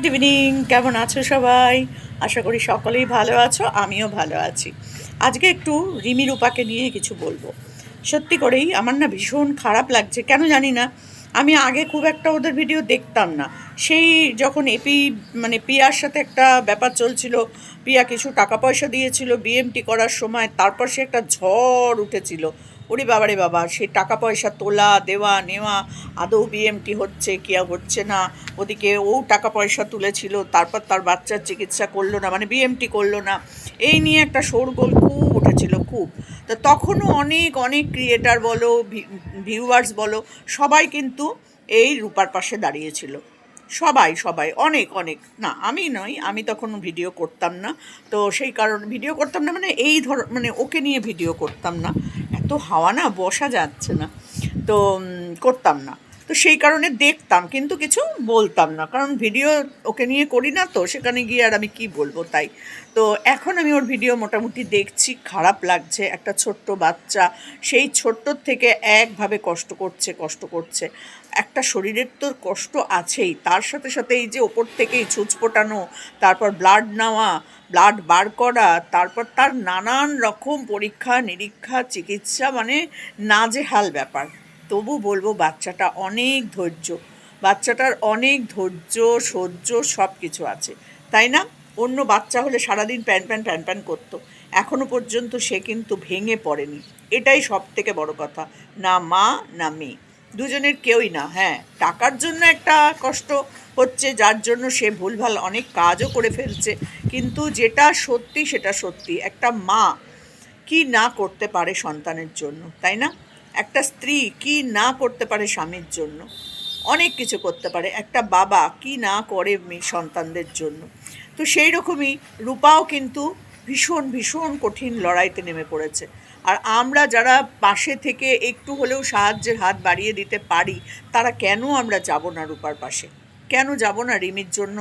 Good evening, কেমন আছো সবাই? আশা করি সকলেই ভালো আছো, আমিও ভালো আছি। আজকে একটু রিমি রূপাকে নিয়ে কিছু বলবো। সত্যি করেই আমার না ভীষণ খারাপ লাগছে, কেন জানি না। আমি আগে খুব একটা ওদের ভিডিও দেখতাম না। সেই যখন মানে পিয়ার সাথে একটা ব্যাপার চলছিল, পিয়া কিছু টাকা পয়সা দিয়েছিল বিএমটি করার সময়, তারপর সে একটা ঝড় উঠেছিল। ওরে বাবা রে বাবা, সেই টাকা পয়সা তোলা দেওয়া নেওয়া, আদৌ বিএমটি হচ্ছে কি হচ্ছে না। ওদিকে ও টাকা পয়সা তুলেছিল, তারপর তার বাচ্চার চিকিৎসা করলো না, মানে বিএমটি করলো না। এই নিয়ে একটা শোরগোল খুব উঠেছিল, খুব। তো তখনও অনেক অনেক ক্রিয়েটার বলো, ভিউয়ার্স বলো, সবাই কিন্তু এই রূপার পাশে দাঁড়িয়েছিল। সবাই সবাই অনেক অনেক, না আমি নই, আমি তখন ভিডিও করতাম না। তো সেই কারণে ভিডিও করতাম না, মানে মানে ওকে নিয়ে ভিডিও করতাম না। এত হাওয়া না, বসা যাচ্ছে না। তো করতাম না। তো সেই কারণে দেখতাম, কিন্তু কিছু বলতাম না, কারণ ভিডিও ওকে নিয়ে করি না, তো সেখানে গিয়ে আর আমি কি বলবো, তাই। তো এখন আমি ওর ভিডিও মোটামুটি দেখছি, খারাপ লাগছে। একটা ছোট্ট বাচ্চা সেই ছোট্টর থেকে একভাবে কষ্ট করছে কষ্ট করছে। একটা শরীরের তো কষ্ট আছেই, তার সাথে সাথে এই যে ওপর থেকেই ছুঁচ ফোটানো, তারপর ব্লাড নেওয়া, ব্লাড বার করা, তারপর তার নানান রকম পরীক্ষা নিরীক্ষা চিকিৎসা, মানে নাজেহাল ব্যাপার। তবু বলবো বাচ্চাটা অনেক ধৈর্য, বাচ্চাটার অনেক ধৈর্য, সহ্য, সব কিছু আছে, তাই না? অন্য বাচ্চা হলে সারাদিন প্যান প্যান প্যান প্যান করতো। এখনো পর্যন্ত সে কিন্তু ভেঙে পড়েনি, এটাই সব থেকে বড় কথা। না মা না মেয়ে, দুজনের কেউই না। হ্যাঁ, টাকার জন্য একটা কষ্ট হচ্ছে, যার জন্য সে ভুলভাল অনেক কাজও করে ফেলছে, কিন্তু যেটা সত্যি সেটা সত্যি। একটা মা কি না করতে পারে সন্তানের জন্য, তাই না? একটা স্ত্রী কি না করতে পারে স্বামীর জন্য, অনেক কিছু করতে পারে। একটা বাবা কি না করে সন্তানদের জন্য। তো সেই রকমই রূপাও কিন্তু ভীষণ ভীষণ কঠিন লড়াইতে নেমে পড়েছে। আর আমরা যারা পাশে থেকে একটু হলেও সাহায্যের হাত বাড়িয়ে দিতে পারি, তারা কেন আমরা যাব না রূপার পাশে? কেন যাব না রিমির জন্য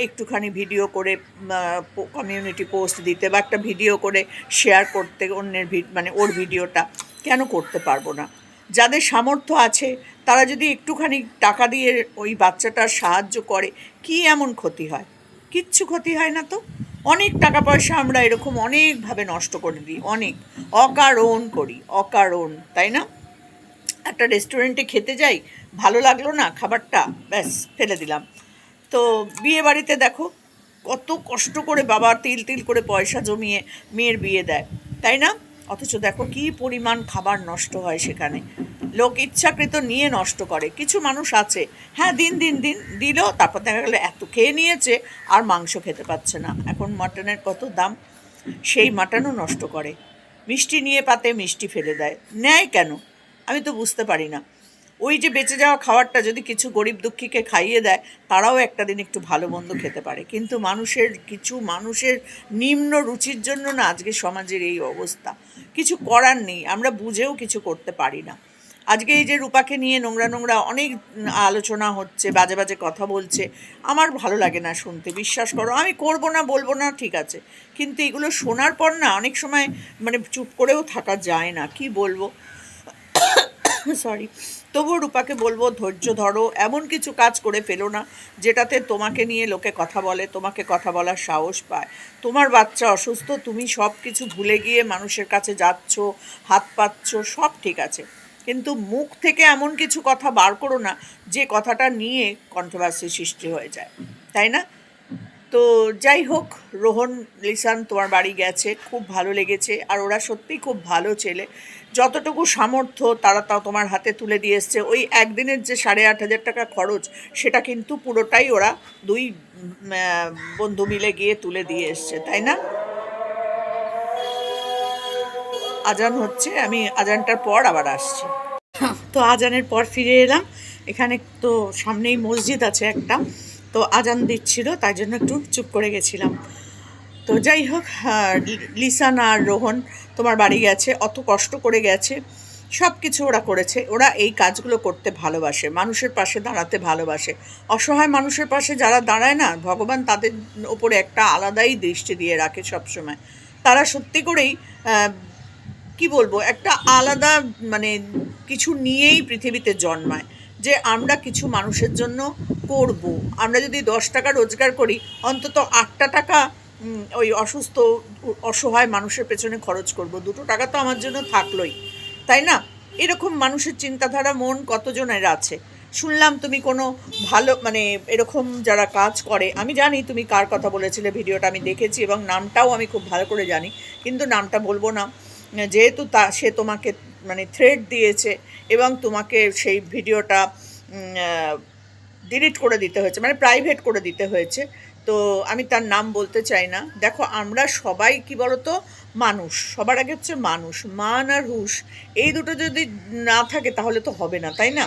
একটুখানি ভিডিও করে কমিউনিটি পোস্ট দিতে, বা একটা ভিডিও করে শেয়ার করতে, অন্যের মানে ওর ভিডিওটা কেন করতে পারবো না? যাদের সামর্থ্য আছে তারা যদি একটুখানি টাকা দিয়ে ওই বাচ্চাটার সাহায্য করে, কি এমন ক্ষতি হয়? কিচ্ছু ক্ষতি হয় না তো। অনেক টাকা পয়সা আমরা এরকম অনেকভাবে নষ্ট করে দিই, অনেক অকারণ করি, অকারণ, তাই না? একটা রেস্টুরেন্টে খেতে যাই, ভালো লাগলো না খাবারটা, ব্যাস ফেলে দিলাম। তো বিয়ে বাড়িতে দেখো কত কষ্ট করে বাবা তিল তিল করে পয়সা জমিয়ে মেয়ের বিয়ে দেয়, তাই না? অথচ দেখো কী পরিমাণ খাবার নষ্ট হয় সেখানে। লোক ইচ্ছাকৃত নিয়ে নষ্ট করে, কিছু মানুষ আছে, হ্যাঁ দিন দিন দিন দিল, তারপর দেখা গেলো এত খেয়ে নিয়েছে আর মাংস খেতে পাচ্ছে না। এখন মাটনের কত দাম, সেই মাটনও নষ্ট করে। মিষ্টি নিয়ে পাতে মিষ্টি ফেলে দেয়, নেয় কেন? আমি তো বুঝতে পারি না। ওই যে বেঁচে যাওয়া খাবারটা যদি কিছু গরিব দুঃখীকে খাইয়ে দেয়, তারাও একটা দিন একটু ভালো মন্দ খেতে পারে। কিন্তু কিছু মানুষের নিম্ন রুচির জন্য না আজকে সমাজের এই অবস্থা। কিছু করার নেই, আমরা বুঝেও কিছু করতে পারি না। আজকে এই যে রূপাকে নিয়ে নোংরা নোংরা অনেক আলোচনা হচ্ছে, বাজে বাজে কথা বলছে, আমার ভালো লাগে না শুনতে, বিশ্বাস করো। আমি করব না, বলবো না, ঠিক আছে, কিন্তু এগুলো শোনার পর না অনেক সময় মানে চুপ করেও থাকা যায় না, কি বলবো, সরি। তবুও রূপাকে বলবো ধৈর্য ধরো, এমন কিছু কাজ করে ফেলো না যেটাতে তোমাকে নিয়ে লোকে কথা বলে, তোমাকে কথা বলার সাহস পায়। তোমার বাচ্চা অসুস্থ, তুমি সব কিছু ভুলে গিয়ে মানুষের কাছে যাচ্ছ, হাত পাচ্ছ, সব ঠিক আছে, কিন্তু মুখ থেকে এমন কিছু কথা বার করো না যে কথাটা নিয়ে কন্ট্রোভার্সি সৃষ্টি হয়ে যায়, তাই না? তো যাই হোক, রোহন লিসান তোমার বাড়ি গেছে, খুব ভালো লেগেছে। আর ওরা সত্যিই খুব ভালো ছেলে, যতটুকু সামর্থ্য তারা তাও তোমার হাতে তুলে দিয়ে এসছে। ওই একদিনের যে 8,500 টাকা খরচ, সেটা কিন্তু পুরোটাই ওরা দুই বন্ধু মিলে গিয়ে তুলে দিয়ে এসছে, তাই না? আজান হচ্ছে, আমি আজানটার পর আবার আসছি। তো আজানের পর ফিরে এলাম। এখানে তো সামনেই মসজিদ আছে একটা, তো আজান দিচ্ছিল, তাই জন্য একটু চুপ করে গেছিলাম। তো যাই হোক, লিসান আর রোহন তোমার বাড়ি গেছে, অত কষ্ট করে গেছে, সব কিছু ওরা করেছে। ওরা এই কাজগুলো করতে ভালোবাসে, মানুষের পাশে দাঁড়াতে ভালোবাসে। অসহায় মানুষের পাশে যারা দাঁড়ায় না, ভগবান তাদের ওপরে একটা আলাদাই দৃষ্টি দিয়ে রাখে সবসময়। তারা সত্যি করেই কি বলবো, একটা আলাদা মানে কিছু নিয়েই পৃথিবীতে জন্মায়, যে আমরা কিছু মানুষের জন্য করব। আমরা যদি 10 টাকা রোজগার করি, অন্তত 8টা টাকা ওই অসুস্থ অসহায় মানুষের পেছনে খরচ করব। 2টো টাকা তো আমার জন্য থাকলোই, তাই না? এরকম মানুষের চিন্তাধারা মন কতজনের আছে। শুনলাম তুমি কোনো ভালো মানে এরকম যারা কাজ করে, আমি জানি তুমি কার কথা বলেছিলে, ভিডিওটা আমি দেখেছি এবং নামটাও আমি খুব ভালো করে জানি, কিন্তু নামটা বলবো না, যেহেতু সে তোমাকে মানে থ্রেট দিয়েছে এবং তোমাকে সেই ভিডিওটা ডিলিট করে দিতে হয়েছে, মানে প্রাইভেট করে দিতে হয়েছে। তো আমি তার নাম বলতে চাই না। দেখো, আমরা সবাই কি বলতো, মানুষ। সবার আগে হচ্ছে মানুষ, মান আর হুঁশ, এই দুটো যদি না থাকে তাহলে তো হবে না, তাই না?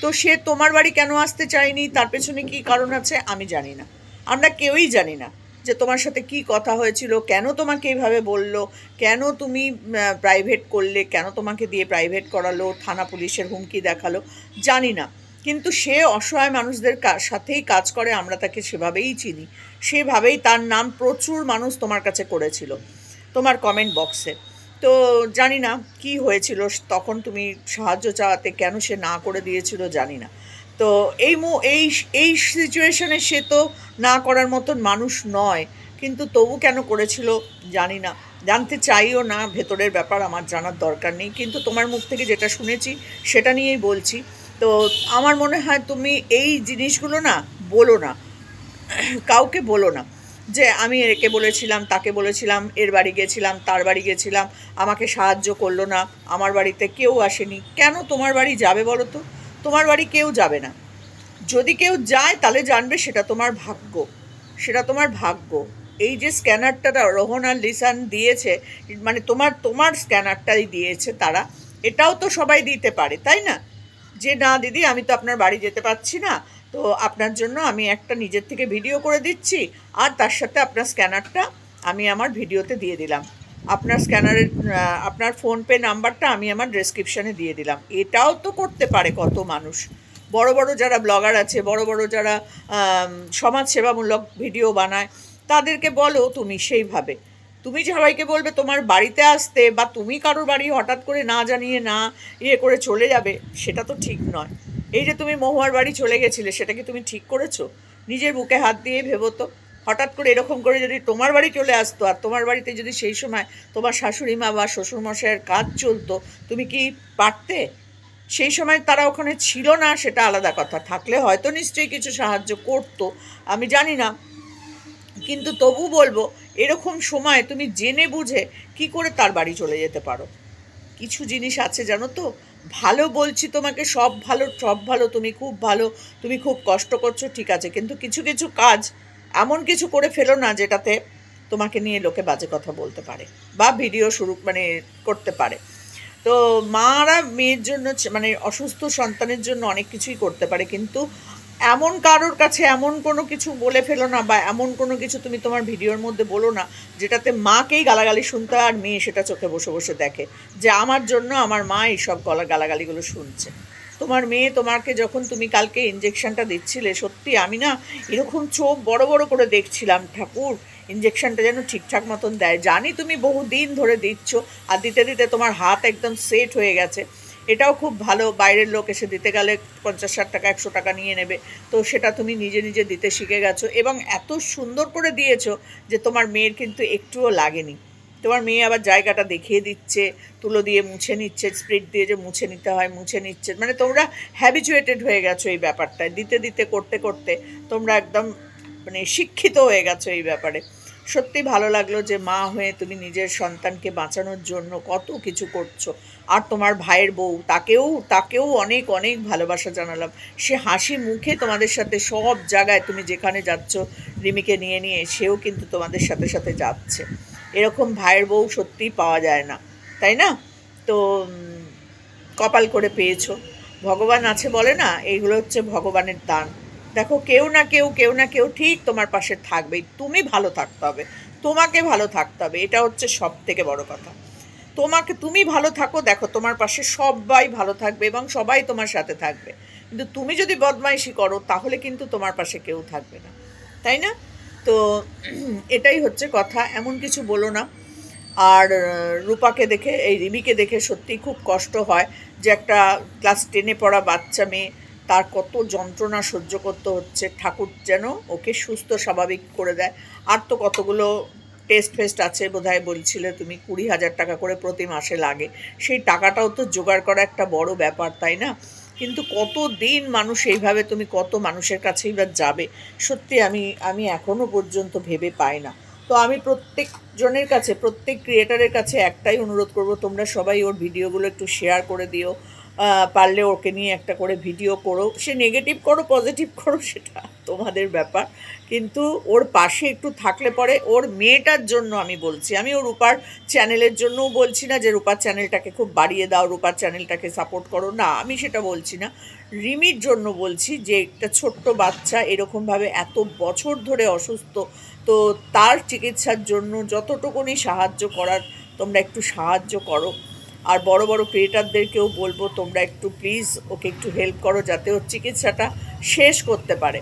তো সে তোমার বাড়ি কেন আসতে চায়নি, তার পেছনে কী কারণ আছে আমি জানি না, আমরা কেউই জানি না যে তোমার সাথে কি কথা হয়েছিল, কেন তোমাকে এইভাবে বললো, কেন তুমি প্রাইভেট করলে, কেন তোমাকে দিয়ে প্রাইভেট করালো, থানা পুলিশের হুমকি দেখালো, জানি না। কিন্তু সে অসহায় মানুষদের সাথেই কাজ করে, আমরা তাকে সেভাবেই চিনি, সেভাবেই তার নাম প্রচুর মানুষ তোমার কাছে করেছিল তোমার কমেন্ট বক্সে। তো জানি না কি হয়েছিল তখন, তুমি সাহায্য চাওয়াতে কেন সে না করে দিয়েছিল জানি না। তো এই এই সিচুয়েশনে সে তো না করার মতন মানুষ নয়, কিন্তু তবু কেন করেছিল জানি না, জানতে চাইও না, ভেতরের ব্যাপার আমার জানার দরকার নেই। কিন্তু তোমার মুখ থেকে যেটা শুনেছি সেটা নিয়েই বলছি। তো আমার মনে হয় তুমি এই জিনিসগুলো না বলো না, কাউকে বলো না যে আমি একে বলেছিলাম, তাকে বলেছিলাম, এর বাড়ি গেছিলাম, তার বাড়ি গেছিলাম, আমাকে সাহায্য করলো না, আমার বাড়িতে কেউ আসেনি। কেন তোমার বাড়ি যাবে বলো তো? তোমার বাড়ি কেউ যাবে না। যদি কেউ যায় তাহলে জানবে সেটা তোমার ভাগ্য, সেটা তোমার ভাগ্য। এই যে স্ক্যানারটা রোহন আর লিসান দিয়েছে, মানে তোমার তোমার স্ক্যানারটাই দিয়েছে তারা, এটাও তো সবাই দিতে পারে, তাই না? যে না দিদি, আমি তো আপনার বাড়ি যেতে পারছি না, তো আপনার জন্য আমি একটা নিজের থেকে ভিডিও করে দিচ্ছি, আর তার সাথে আপনার স্ক্যানারটা আমি আমার ভিডিওতে দিয়ে দিলাম, আপনার স্ক্যানারের আপনার ফোনপে নাম্বারটা আমি আমার ডেসক্রিপশানে দিয়ে দিলাম। এটাও তো করতে পারে কত মানুষ। বড় বড় যারা ব্লগার আছে, বড় বড় যারা সমাজসেবামূলক ভিডিও বানায়, তাদেরকে বলো তুমি সেইভাবে। তুমি সবাইকে বলবে তোমার বাড়িতে আসতে, বা তুমি কারোর বাড়ি হঠাৎ করে না জানিয়ে না করে চলে যাবে, সেটা তো ঠিক নয়। এই যে তুমি মহুয়ার বাড়ি চলে গেছিলে, সেটা কি তুমি ঠিক করেছো? নিজের বুকে হাত দিয়ে ভেবো তো, হঠাৎ করে এরকম করে যদি তোমার বাড়ি চলে আসতো, আর তোমার বাড়িতে যদি সেই সময় তোমার শাশুড়ি মা বা শ্বশুরমশাইয়ের কাজ চলতো, তুমি কি পারতে? সেই সময় তারা ওখানে ছিল না, সেটা আলাদা কথা, থাকলে হয়তো নিশ্চয়ই কিছু সাহায্য করতো, আমি জানি না। কিন্তু তবু বলবো, এরকম সময় তুমি জেনে বুঝে কি করে তার বাড়ি চলে যেতে পারো? কিছু জিনিস আছে জানো তো, ভালো বলছি তোমাকে, সব ভালো সব ভালো, তুমি খুব ভালো, তুমি খুব কষ্ট করছো, ঠিক আছে, কিন্তু কিছু কিছু কাজ এমন কিছু করে ফেলো না যেটাতে তোমাকে নিয়ে লোকে বাজে কথা বলতে পারে বা ভিডিও শুরু মানে করতে পারে। তো মারা মেয়ের জন্য মানে অসুস্থ সন্তানের জন্য অনেক কিছুই করতে পারে, কিন্তু এমন কারোর কাছে এমন কোনো কিছু বলে ফেলো না, বা এমন কোনো কিছু তুমি তোমার ভিডিওর মধ্যে বলো না যেটাতে মাকেই গালাগালি শুনতে হয়, আর মেয়ে সেটা চোখে বসে বসে দেখে যে আমার জন্য আমার মা এইসব গালাগালিগুলো শুনছে। তোমার মেয়ে তোমাকে যখন তুমি কালকে ইঞ্জেকশনটা দিচ্ছিলে, সত্যি আমি না এরকম চোখ বড় বড় করে দেখছিলাম, ঠাকুর ইঞ্জেকশনটা যেন ঠিকঠাক মতন দেয়। জানি তুমি বহু দিন ধরে দিচ্ছ, আর দিতে দিতে তোমার হাত একদম সেট হয়ে গেছে, এটাও খুব ভালো। বাইরের লোক এসে দিতে গেলে 50-60 টাকা 100 টাকা নিয়ে নেবে, তো সেটা তুমি নিজে নিজে দিতে শিখে গেছো, এবং এত সুন্দর করে দিয়েছো যে তোমার মেয়ের কিন্তু একটুও লাগেনি। তোমার মেয়ে আবার জায়গাটা দেখিয়ে দিচ্ছে, তুলো দিয়ে মুছে নিচ্ছে, স্প্রিট দিয়ে যে মুছে নিতে হয় মুছে নিচ্ছে, মানে তোমরা হ্যাবিচুয়েটেড হয়ে গেছো এই ব্যাপারটায়, দিতে দিতে করতে করতে তোমরা একদম মানে শিক্ষিত হয়ে গেছো এই ব্যাপারে। সত্যি ভালো লাগলো যে মা হয়ে তুমি নিজের সন্তানকে বাঁচানোর জন্য কত কিছু করছো। আর তোমার ভাইয়ের বউ, তাকেও অনেক অনেক ভালোবাসা জানালাম। সে হাসি মুখে তোমাদের সাথে সব জায়গায়, তুমি যেখানে যাচ্ছ রিমিকে নিয়ে নিয়ে, সেও কিন্তু তোমাদের সাথে সাথে যাচ্ছে। এরকম ভাইয়ের বউ সত্যিই পাওয়া যায় না, তাই না? তো কপাল করে পেয়েছো, ভগবান আছে বলে না, এইগুলো হচ্ছে ভগবানের দান। দেখো, কেউ না কেউ ঠিক তোমার পাশে থাকবেই। তুমি ভালো থাকতে হবে, তোমাকে ভালো থাকতে হবে, এটা হচ্ছে সব থেকে বড় কথা। তুমি ভালো থাকো, দেখো তোমার পাশে সবাই ভালো থাকবে এবং সবাই তোমার সাথে থাকবে। কিন্তু তুমি যদি বদমাইশি করো তাহলে কিন্তু তোমার পাশে কেউ থাকবে না, তাই না? তো এটাই হচ্ছে কথা, এমন কিছু বলো না। আর রূপাকে দেখে, এই রিমিকে দেখে সত্যিই খুব কষ্ট হয় যে একটা ক্লাস 10-এ পড়া বাচ্চা মেয়ে তার কত যন্ত্রণা সহ্য করতে হচ্ছে, ঠাকুর যেন ওকে সুস্থ স্বাভাবিক করে দেয়। আর তো কতগুলো টেস্ট ফেস্ট আছে বোধহয় বলছিলে তুমি, 20,000 টাকা করে প্রতি মাসে লাগে। সেই টাকাটাও তো জোগাড় করা একটা বড় ব্যাপার, তাই না? কিন্তু কত দিন মানুষ এইভাবে, তুমি কত মানুষের কাছেই বা যাবে? সত্যি আমি আমি এখনও পর্যন্ত ভেবে পাই না। তো আমি প্রত্যেকজনের কাছে, প্রত্যেক ক্রিয়েটারের কাছে একটাই অনুরোধ করব, তোমরা সবাই ওর ভিডিওগুলো একটু শেয়ার করে দিও। পারলে ওকে নিয়ে একটা করে ভিডিও করো, সে নেগেটিভ করো পজিটিভ করো সেটা তোমাদের ব্যাপার, কিন্তু ওর পাশে একটু থাকলে পরে, ওর মেয়েটার জন্য আমি বলছি, আমি ওর রূপার চ্যানেলের জন্যও বলছি না যে রূপার চ্যানেলটাকে খুব বাড়িয়ে দাও, রূপার চ্যানেলটাকে সাপোর্ট করো, না আমি সেটা বলছি না। রিমির জন্য বলছি যে একটা ছোট্ট বাচ্চা এরকমভাবে এত বছর ধরে অসুস্থ, তো তার চিকিৎসার জন্য যতটুকুনি সাহায্য করার তোমরা একটু সাহায্য করো। আর বড় বড় ক্রিয়েটারদেরকেও বলবো তোমরা একটু প্লিজ ওকে একটু হেল্প করো, যাতে ওর চিকিৎসাটা শেষ করতে পারে।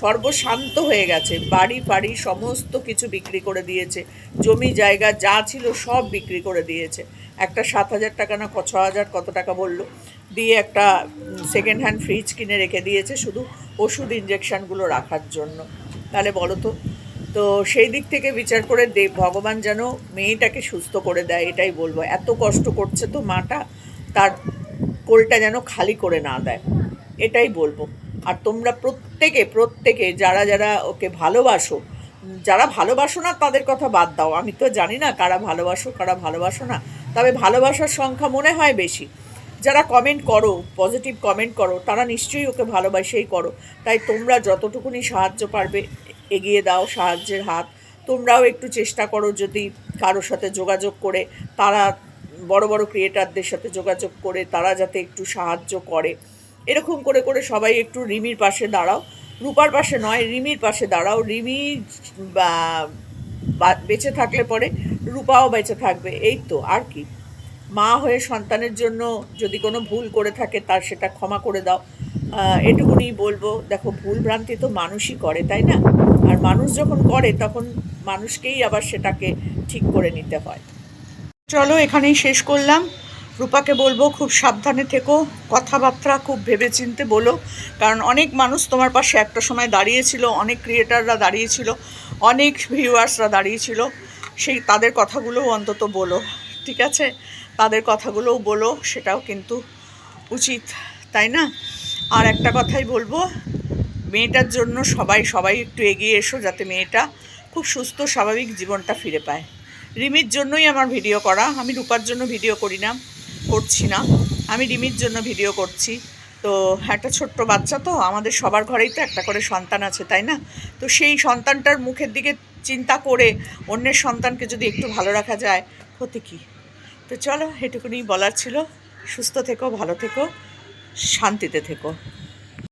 সর্বশান্ত হয়ে গেছে, বাড়ি ফাড়ি সমস্ত কিছু বিক্রি করে দিয়েছে, জমি জায়গা যা ছিল সব বিক্রি করে দিয়েছে। একটা 7,000 টাকা না 6,000 কত টাকা বললো দিয়ে একটা সেকেন্ড হ্যান্ড ফ্রিজ কিনে রেখে দিয়েছে শুধু ওষুধ ইঞ্জেকশানগুলো রাখার জন্য। তাহলে বলো তো, তো সেই দিক থেকে বিচার করে ভগবান যেন মেয়েটাকে সুস্থ করে দেয়, এটাই বলবো। এত কষ্ট করছে তো মাটা, তার কোলটা যেন খালি করে না দেয়, এটাই বলবো। আর তোমরা প্রত্যেকে যারা যারা ওকে ভালোবাসো, যারা ভালোবাসো না তাদের কথা বাদ দাও, আমি তো জানি না কারা ভালোবাসো কারা ভালোবাসো না, তবে ভালোবাসার সংখ্যা মনে হয় বেশি। যারা কমেন্ট করো, পজিটিভ কমেন্ট করো, তারা নিশ্চয়ই ওকে ভালোবাসেই করো। তাই তোমরা যতটুকুনি সাহায্য পারবে এগিয়ে দাও সাহায্যের হাত। তোমরাও একটু চেষ্টা করো, যদি কারোর সাথে যোগাযোগ করে, তারা বড় বড় ক্রিয়েটারদের সাথে যোগাযোগ করে তারা যাতে একটু সাহায্য করে, এরকম করে করে সবাই একটু রিমির পাশে দাঁড়াও। রূপার পাশে নয়, রিমির পাশে দাঁড়াও। রিমি বেঁচে থাকলে পরে রূপাও বেঁচে থাকবে, এই তো, আর কি। মা হয়ে সন্তানের জন্য যদি কোনো ভুল করে থাকে তার সেটা ক্ষমা করে দাও, এটুকুনি বলবো। দেখো, ভুল ভ্রান্তি তো মানুষই করে, তাই না? আর মানুষ যখন করে তখন মানুষকেই আবার সেটাকে ঠিক করে নিতে হয়। চলো এখানেই শেষ করলাম। রূপাকে বলবো খুব সাবধানে থেকো, কথাবার্তা খুব ভেবেচিন্তে বলো, কারণ অনেক মানুষ তোমার পাশে একটা সময় দাঁড়িয়েছিল, অনেক ক্রিয়েটাররা দাঁড়িয়েছিল, অনেক ভিউয়ার্সরা দাঁড়িয়েছিল, সেই তাদের কথাগুলোও অন্তত বলো, ঠিক আছে? তাদের কথাগুলোও বলো, সেটাও কিন্তু উচিত, তাই না? আর একটা কথাই বলবো, মেয়েটার জন্য সবাই একটু এগিয়ে এসো, যাতে মেয়েটা খুব সুস্থ স্বাভাবিক জীবনটা ফিরে পায়। রিমির জন্যই আমার ভিডিও করা, আমি রূপার জন্য ভিডিও করছি না, আমি রিমির জন্য ভিডিও করছি। তো একটা ছোট্ট বাচ্চা, তো আমাদের সবার ঘরেই তো একটা করে সন্তান আছে, তাই না? তো সেই সন্তানটার মুখের দিকে চিন্তা করে অন্যের সন্তানকে যদি একটু ভালো রাখা যায়, ক্ষতি কী? তো চলো, এটুকুনি বলার ছিল। সুস্থ থেকো, ভালো থেকো, শান্তিতে থেকো।